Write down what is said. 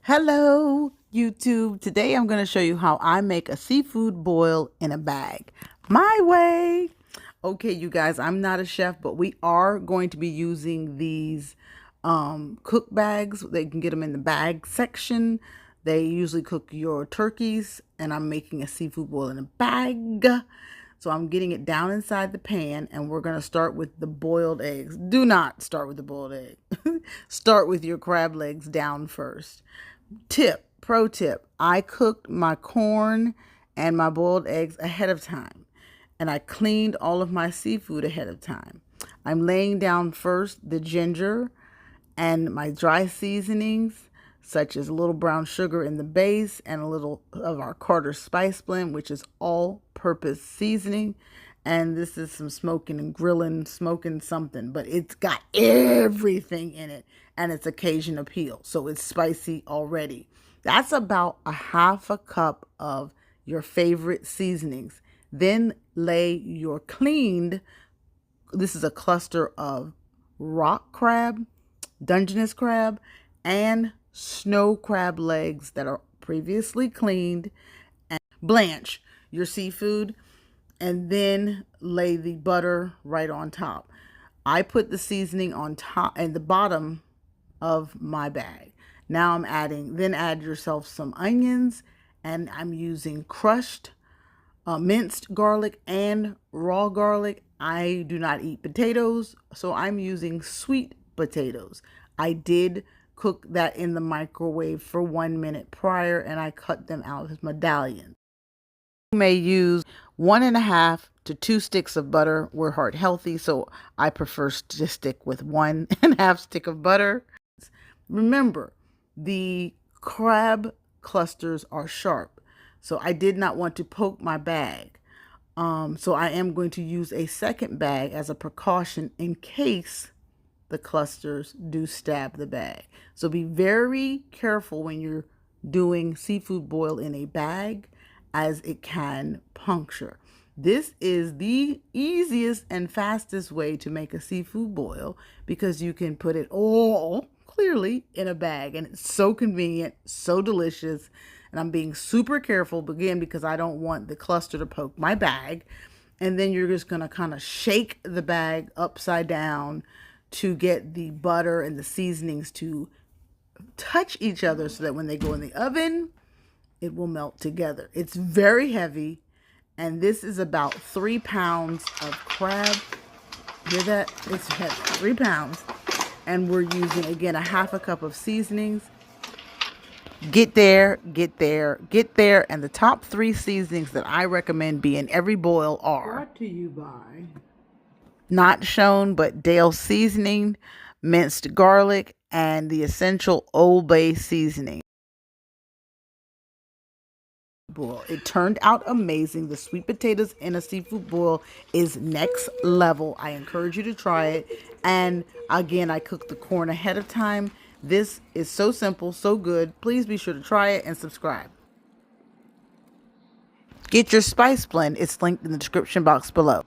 Hello, YouTube. Today I'm going to show you how I make a seafood boil in a bag. My way. Okay, you guys, I'm not a chef, but we are going to be using these cook bags. They can get them in the bag section. They usually cook your turkeys, and I'm making a seafood boil in a bag. So I'm getting it down inside the pan, and we're going to start with the boiled eggs. Do not start with the boiled egg. Start with your crab legs down first. Pro tip, I cooked my corn and my boiled eggs ahead of time, and I cleaned all of my seafood ahead of time. I'm laying down first the ginger and my dry seasonings, such as a little brown sugar in the base and a little of our Carter spice blend, which is all-purpose seasoning. And this is some smoking and grilling, smoking something, but it's got everything in it, and it's a Cajun appeal, so it's spicy already. That's about a half a cup of your favorite seasonings. Then lay your cleaned, this is a cluster of rock crab, Dungeness crab, and snow crab legs that are previously cleaned, and blanch your seafood, and then lay the butter right on top. I put the seasoning on top and the bottom of my bag. Now I'm add yourself some onions, and I'm using crushed minced garlic and raw garlic. I do not eat potatoes, so I'm using sweet potatoes. I did cook that in the microwave for 1 minute prior, and I cut them out as medallions. You may use 1.5 to 2 sticks of butter. We're heart healthy, so I prefer to stick with 1.5 stick of butter. Remember, the crab clusters are sharp, so I did not want to poke my bag. So I am going to use a second bag as a precaution in case the clusters do stab the bag. So be very careful when you're doing seafood boil in a bag, as it can puncture. This is the easiest and fastest way to make a seafood boil, because you can put it all clearly in a bag, and it's so convenient, so delicious. And I'm being super careful again because I don't want the cluster to poke my bag. And then you're just going to kind of shake the bag upside down to get the butter and the seasonings to touch each other, so that when they go in the oven, it will melt together. It's very heavy, and this is about 3 pounds of crab. Hear that? It's heavy, 3 pounds. And we're using, again, a half a cup of seasonings. Get there. And the top 3 seasonings that I recommend be in every boil are, brought to you by, not shown, but Dale seasoning, minced garlic, and the essential Old Bay seasoning. Boil. It turned out amazing. The sweet potatoes in a seafood boil is next level. I encourage you to try it. And again, I cooked the corn ahead of time. This is so simple, so good. Please be sure to try it and subscribe. Get your spice blend. It's linked in the description box below.